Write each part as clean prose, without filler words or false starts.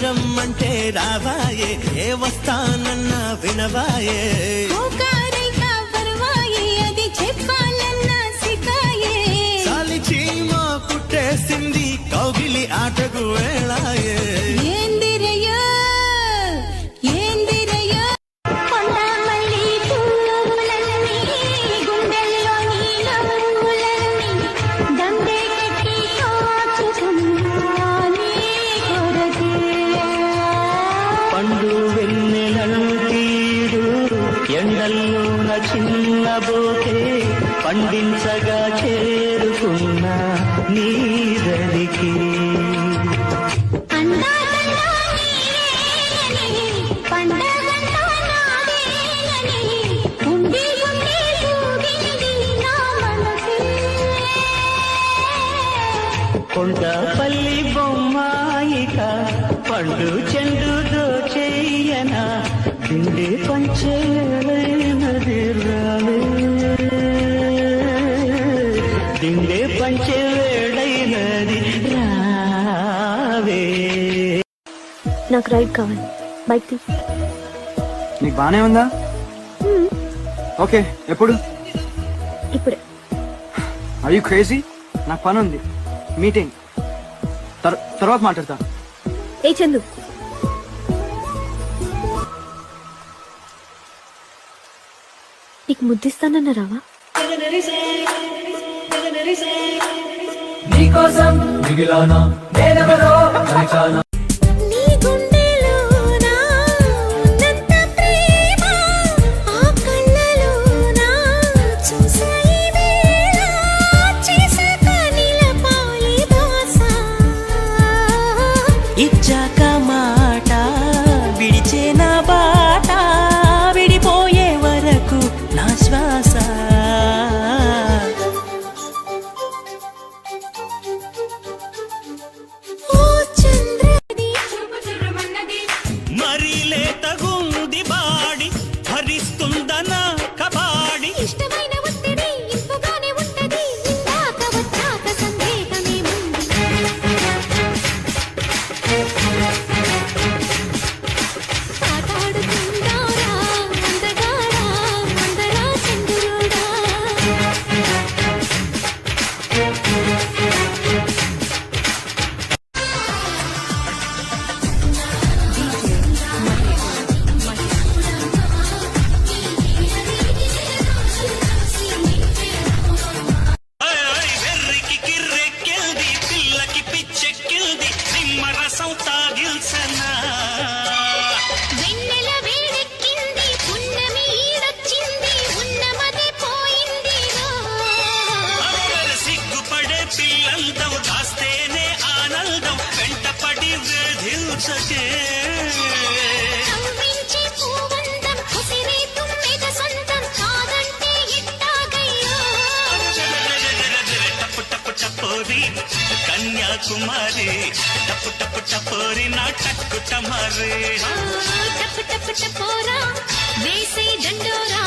రమ్మంటే రావాయే ఏ వస్తానన్నా వినవాయే అది చెప్పాలన్నా సికాయే సాలి చీమా కుట్టేసింది కౌగిలి ఆటకు వేళాయే ఎండల్లోన చిన్నబోతే పండించగా చేరుకున్న నీదరికి కొండపల్లి బొమ్మాయిక పండు చెండు దోచేయనా దిండి పంచేనది రావే దిండి పంచే వేడైనది రావే నాకు రైడ్ కావాలి బైక్ తీ నీకు బానే ఉందా ఓకే ఎప్పుడు ఇప్పుడే ఆర్ యు క్రేజీ నాకు పని ఉంది మీటింగ్ తర్వాత మాట్లాడతా ఏ చందు నీకు ముద్దిస్తానన్న రావా నీకోసం మిగిలానా నేనెవరో పరిచానా ఇచ్చాక మాట విడిచే నా బాట విడిపోయే వరకు నా శ్వాస మరీ లేతగుంది బాడి భరిస్తుందన కబాడి ఇష్టమైన ఒత్తిడి ఇంపుగానే ఉంటది ఇందాక వచ్చాక సందేహమే కన్యాకుమారి టప్పు టప్పు టపోరి నా టక్కు టమారి టప్పు టప్పు టపోరా వేసే దండోరా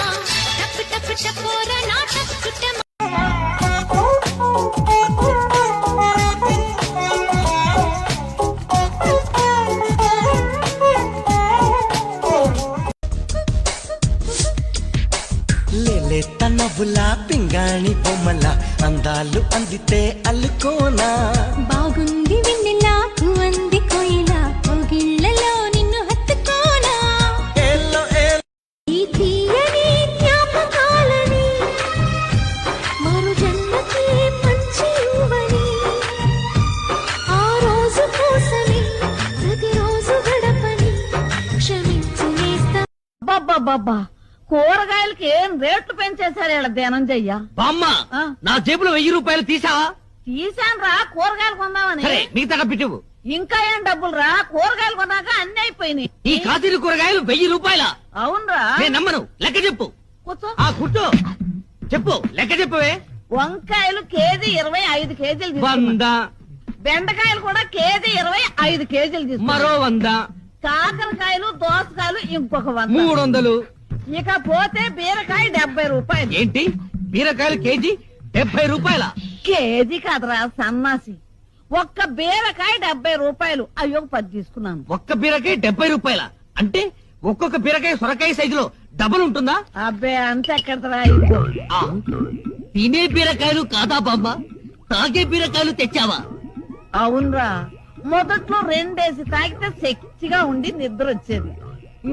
టప్పు టప్పు టపోరా నా టక్కు టమారి నవ్వులా పింగాణి బొమ్మల అందాలు అందితే అల్లుకోనా బాగుంది వెన్నెలాకు అంది కోయిలా కోగిళ్ళలో నిన్ను హత్తుకోనా ఈ తీయని జ్ఞాపకాలని మరు జన్మకి మంచి ఇవ్వని ఆ రోజు కోసమే ప్రతిరోజు గడపని క్షమించు నేస్తా బాబా కూరగాయలకి ఏం రేట్లు పెంచేశారు ఇలా ధనంజయ్య బామ్మ నా జేబులో 1000 రూపాయలు తీసావా తీసాను రా కూరగాయలు కొందామని మిగతా డబ్బు ఇంకా ఏం డబ్బులు రా కూరగాయలు కొన్నాక అన్ని అయిపోయినాయి ఈ కాశీలు కూరగాయలు 1000 రూపాయల అవునరా నేను నమ్మను లెక్క చెప్పు కూర్చో కూర్చో చెప్పు లెక్క చెప్పవే వంకాయలు కేజీ 25 కేజీలు 100 బెండకాయలు కూడా కేజీ 25 కేజీలు మరో 100 కాకరకాయలు దోసకాయలు ఇంకొక 100 300 ఇకపోతే బీరకాయ 70 రూపాయలు. ఏంటి బీరకాయలు కేజీ 70 రూపాయల? కేజీ కదరా సన్నాసి, ఒక్క బీరకాయ 70 రూపాయలు. అయ్యో 10 తీసుకున్నాను. ఒక్క బీరకాయ 70 రూపాయల అంటే ఒక్కొక్క బీరకాయ సొరకాయ సైజులో డబుల్ ఉంటుందా? అబ్బే అంతెక్కడరా. ఆ, తినే బీరకాయలు కాదా బామ్మ, తాగే బీరకాయలు తెచ్చావా? అవునరా, మొదట్లో 2 వేసి తాగితే శక్తిగా ఉండి నిద్ర వచ్చేది.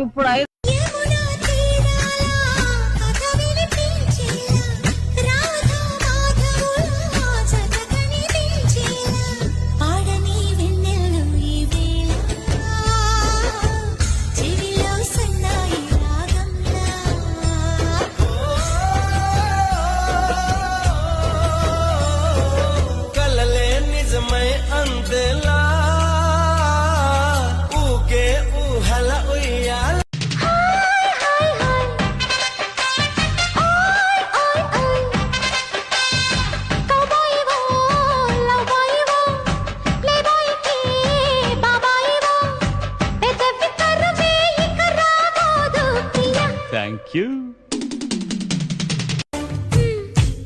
ఇప్పుడు యమునా తీరాల కథ వినిపించేలా, రాధా మాధవుల జత కనిపించేలా, పాడని వెన్నెల్లో ఈ వేళ, చెవిలో సన్నాయి రాగంలా. కలలే నిజమై అందేలా, ఊగే ఊహల ఉయ్యాల.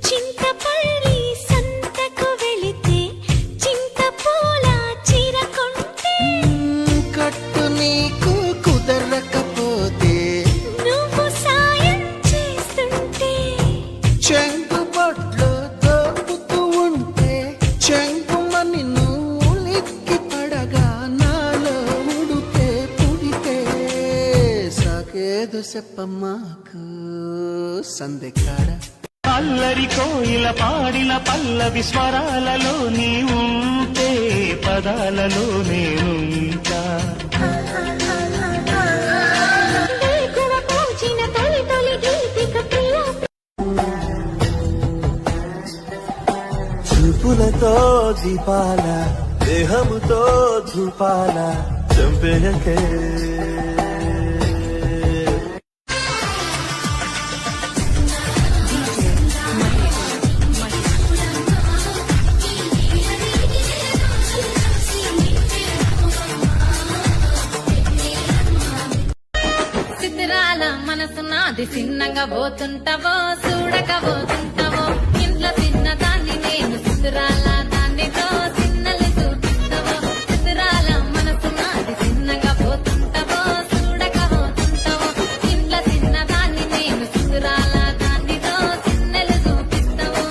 చింతపల్లి సంతకు వెళితే చింతపూల చీర కొంటే, కట్టు నీకు కుదరకపోతే నువ్వు సాయం చేస్తుంటే, చెంగు బొట్లు దోపుతూ ఉంటే, చెంగుమని నువ్వు లిక్కి పడగా నాలో ఉడుకే పుడితే, సాకేదు చెప్పమ్మాకు సందెకాడ. అల్లరి కోయిల పాడిన పల్లవి స్వరాలలో నీ ఉంటే పదాలలో నేనుంటా. వేకువ పూచిన తొలి తొలి గీతిక ప్రియ. చూపులతో దీపాల, దేహముతో ధూపాల చంపెనకే. చిత్రాల మనసు నాది, చిన్నగా పోతుంటావో చూడక పోతుంటావో, ఇంట్లో చిన్న దాన్ని నేను చిత్రాల దాన్నితో చిన్నలు చూపిస్తావో. చిత్రాల మనసు నాది, చిన్నగా పోతుంటావో చూడక పోతుంటావో, ఇంట్లో చిన్న దాన్ని నేను చిత్రాల దాన్నితో చిన్నలు చూపిస్తావో.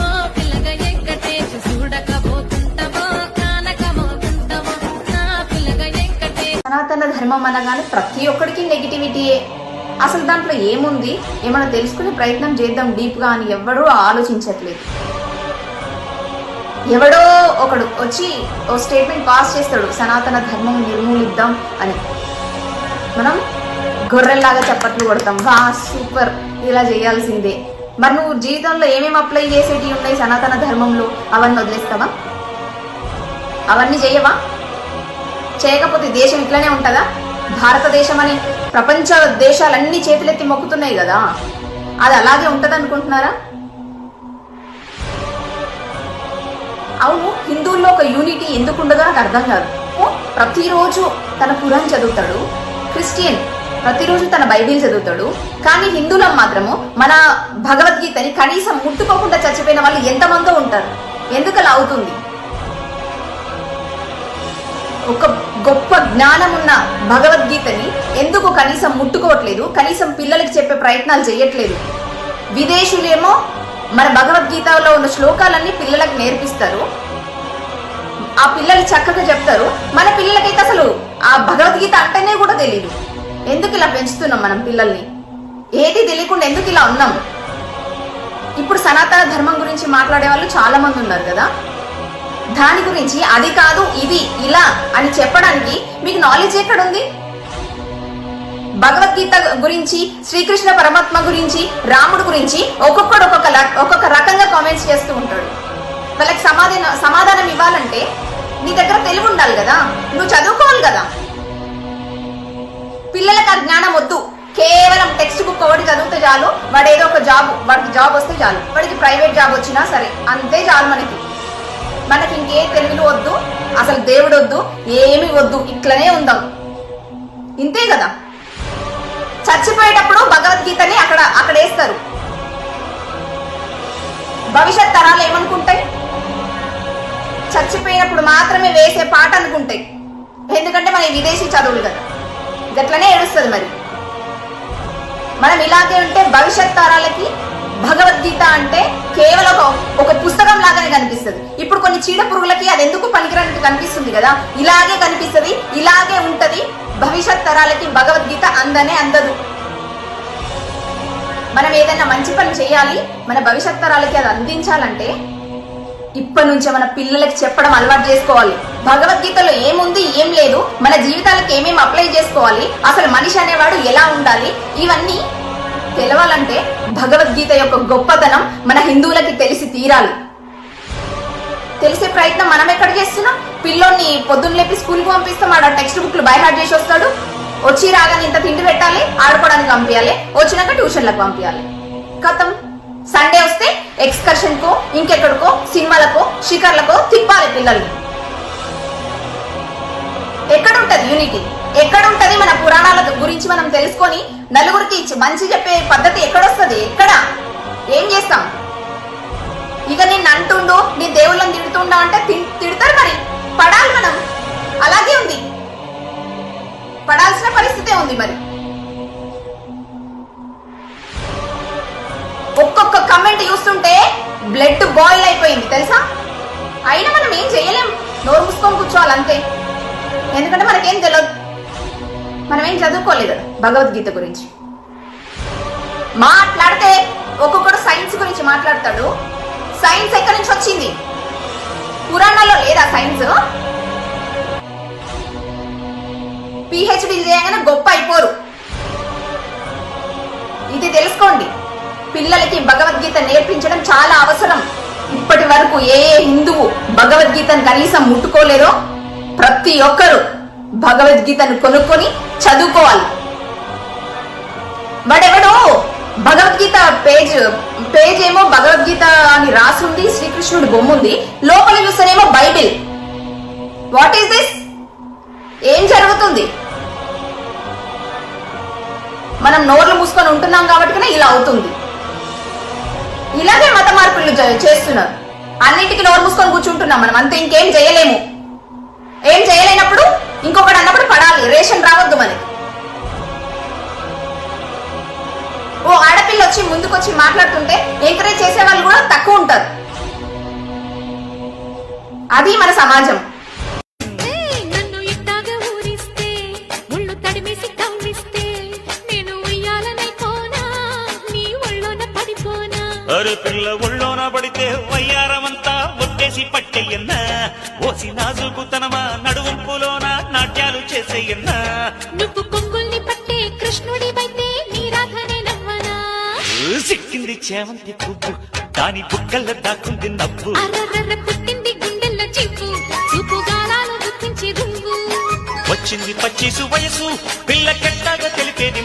ఓ పిల్లగా ఎక్కటేసి చూడక పోతుంటావో, కానక పోతుంటావో, నా పిల్లగా ఎక్కటేసి. సనాతన ధర్మం అనగానే ప్రతి ఒక్కడికి నెగిటివిటీయే. అసలు దాంట్లో ఏముంది, ఏమైనా తెలుసుకునే ప్రయత్నం చేద్దాం డీప్గా అని ఎవడూ ఆలోచించట్లేదు. ఎవడో ఒకడు వచ్చి ఓ స్టేట్మెంట్ పాస్ చేస్తాడు, సనాతన ధర్మం నిర్మూలిద్దాం అని. మనం గొర్రెల్లాగా చప్పట్లు కొడతాం, వా సూపర్ ఇలా చేయాల్సిందే. మరి నువ్వు జీవితంలో ఏమేమి అప్లై చేసేటివి ఉన్నాయి సనాతన ధర్మంలో, అవన్నీ వదిలేస్తావా? అవన్నీ చేయవా? చేయకపోతే దేశం ఇట్లానే ఉంటుందా? భారతదేశం అని ప్రపంచ దేశాలన్నీ చేతులెత్తి మొక్కుతున్నాయి కదా, అది అలాగే ఉంటది అనుకుంటున్నారా? అవును, హిందువుల్లో ఒక యూనిటీ ఎందుకు ఉండదో నాకు అర్థం కాదు. ప్రతిరోజు తన ఖురాన్ చదువుతాడు, క్రిస్టియన్ ప్రతిరోజు తన బైబిల్ చదువుతాడు, కానీ హిందువులం మాత్రము మన భగవద్గీతని కనీసం ముట్టుకోకుండా చచ్చిపోయిన వాళ్ళు ఎంతమందో ఉంటారు. ఎందుకు అలా అవుతుంది? ఒక గొప్ప జ్ఞానం ఉన్న భగవద్గీతని ఎందుకు కనీసం ముట్టుకోవట్లేదు, కనీసం పిల్లలకి చెప్పే ప్రయత్నాలు చేయట్లేదు? విదేశీయులేమో మన భగవద్గీతలో ఉన్న శ్లోకాలన్నీ పిల్లలకు నేర్పిస్తారు, ఆ పిల్లలు చక్కగా చెప్తారు. మన పిల్లలకైతే అసలు ఆ భగవద్గీత అంటేనే కూడా తెలియదు. ఎందుకు ఇలా పెంచుతున్నాం మనం పిల్లల్ని? ఏది తెలియకుండా ఎందుకు ఇలా ఉన్నాం? ఇప్పుడు సనాతన ధర్మం గురించి మాట్లాడే వాళ్ళు చాలా మంది ఉన్నారు కదా, దాని గురించి అది కాదు ఇది ఇలా అని చెప్పడానికి మీకు నాలెడ్జ్ ఎక్కడుంది? భగవద్గీత గురించి, శ్రీకృష్ణ పరమాత్మ గురించి, రాముడు గురించి ఒక్కొక్కడు ఒక్కొక్క రకంగా కామెంట్స్ చేస్తూ ఉంటాడు. వాళ్ళకి సమాధానం ఇవ్వాలంటే నీ దగ్గర తెలివి ఉండాలి కదా, నువ్వు చదువుకోవాలి కదా. పిల్లలకు ఆ జ్ఞానం వద్దు, కేవలం టెక్స్ట్ బుక్ ఒకటి చదివితే చాలు, వాడు ఏదో ఒక వాడికి జాబ్ వస్తే చాలు, వాడికి ప్రైవేట్ జాబ్ వచ్చినా సరే అంతే చాలు. మనకి ఇంకే తెలివిలు వద్దు, అసలు దేవుడు వద్దు, ఏమి వద్దు, ఇట్లనే ఉందాం, ఇంతే కదా. చచ్చిపోయేటప్పుడు భగవద్గీతని అక్కడ వేస్తారు. భవిష్యత్ తరాలు ఏమనుకుంటాయి? చచ్చిపోయినప్పుడు మాత్రమే వేసే పాట అనుకుంటాయి. ఎందుకంటే మన విదేశీ చదువులు కదా, గట్లనే ఏడుస్తుంది. మరి మనం ఇలాగే ఉంటే భవిష్యత్ తరాలకి భగవద్గీత అంటే కేవలం ఒక పుస్తకం లాగానే కనిపిస్తుంది. ఇప్పుడు కొన్ని చీడ పురుగులకి అది ఎందుకు పనికిరానట్టు కనిపిస్తుంది కదా, ఇలాగే కనిపిస్తుంది, ఇలాగే ఉంటది. భవిష్యత్ తరాలకి భగవద్గీత అందదు. మనం ఏదైనా మంచి పని చేయాలి, మన భవిష్యత్ తరాలకి అది అందించాలంటే ఇప్పటి నుంచే మన పిల్లలకి చెప్పడం అలవాటు చేసుకోవాలి. భగవద్గీతలో ఏముంది ఏం లేదు, మన జీవితాలకు ఏమేమి అప్లై చేసుకోవాలి, అసలు మనిషి అనేవాడు ఎలా ఉండాలి, ఇవన్నీ తెలవాలంటే భగవద్గీత యొక్క గొప్పతనం మన హిందువులకి తెలిసి తీరాలి. తెలిసే ప్రయత్నం మనం ఎక్కడ చేస్తున్నాం? పిల్లోని పొద్దున్న లేపి స్కూల్కి పంపిస్తాం, ఆడ టెక్స్ట్ బుక్లు బైహార్ట్ చేసి వస్తాడు. వచ్చి రాగానే ఇంత తిండి పెట్టాలి, ఆడుకోవడానికి పంపించాలి, వచ్చినాక ట్యూషన్లకు పంపించాలి. కథం సండే వస్తే ఎక్స్కర్షన్ కో, ఇంకెక్కడికో, సినిమాలకో, షికర్లకో తిప్పాలి పిల్లల్ని. ఎక్కడుంటది యూనిటీ? ఎక్కడుంటది మన పురాణాల గురించి మనం తెలుసుకొని నలుగురికి మంచి చెప్పే పద్ధతి ఎక్కడొస్తుంది? ఎక్కడ? ఏం చేస్తాం? ఇక నిన్ను అంటుండు, నీ దేవుళ్ళని తిడుతుండా అంటే తిడతారు. మరి పడాలి మనం. అలాగే ఉంది, పడాల్సిన పరిస్థితే ఉంది. మరి ఒక్కొక్క కమెంట్ చూస్తుంటే బ్లడ్ బాయిల్ అయిపోయింది తెలుసా. అయినా మనం ఏం చేయలేం, నోరు మూసుకొని కూర్చోవాలి అంతే. ఎందుకంటే మనకేం తెలియదు, మనం ఏం చదువుకోలేదు భగవద్గీత గురించి. మాట్లాడితే ఒక్కొక్కడు సైన్స్ గురించి మాట్లాడతాడు. సైన్స్ ఎక్కడి నుంచి వచ్చింది? పురాణాల్లో లేదా సైన్స్? పిహెచ్డి చేయగానే గొప్ప అయిపోరు. ఇది తెలుసుకోండి. పిల్లలకి భగవద్గీత నేర్పించడం చాలా అవసరం. ఇప్పటి వరకు ఏ హిందువు భగవద్గీతను కనీసం ముట్టుకోలేదో ప్రతి ఒక్కరు భగవద్గీతను కొనుక్కొని చదువుకోవాలి. వాడెవడో భగవద్గీత పేజ్ ఏమో భగవద్గీత అని రాసుంది, శ్రీకృష్ణుడి బొమ్మ ఉంది, లోపల చూస్తేనేమో బైబిల్. What is this? ఏం జరుగుతుంది? మనం నోర్లు మూసుకొని ఉంటున్నాం కాబట్టి ఇలా అవుతుంది. ఇలాగే మత మార్పులు చేస్తున్నారు. అన్నిటికీ నోరు మూసుకొని కూర్చుంటున్నాం మనం అంతే, ఇంకేం చేయలేము. ఏం చేయలేనప్పుడు ఇంకొకటి అన్నప్పుడు పడాలి. రేషన్ రావద్దు మనకి. ఓ ఆడపిల్ల వచ్చి ముందుకొచ్చి మాట్లాడుతుంటే ఎంకరేజ్ చేసే వాళ్ళు కూడా తక్కువ ఉంటారు. అది మన సమాజం. నన్ను ఇట్టాగా ఊరిస్తే ఒళ్ళు తడిమేసి కవ్విస్తే నేను ఉయ్యాలనైపోనా, నీ ఒళ్ళోన పడిపోనా. అరే పిల్ల ఒళ్ళోన పడితే వయ్యారమంతా ఒట్టేసి పట్టేయన్నా, ఓసి నాజుకుతనమా నడువంపులోన నాట్యాలు చేసేయన్నా. నువ్వు కొంగుల్ని పట్టే కృష్ణుడివైతే నీ రాధనే నవ్వనా. సిక్కింది చేమంతి పువ్వు, దాని బుక్కల్లో దాక్కుంది నవ్వు. అర్రర్ర పుట్టింది గుండెల్లో చివ్వు, చూపు గాలాలు గుర్తించి రువ్వు. వచ్చింది పచ్చిసు వయసు, పిల్ల కెట్టగా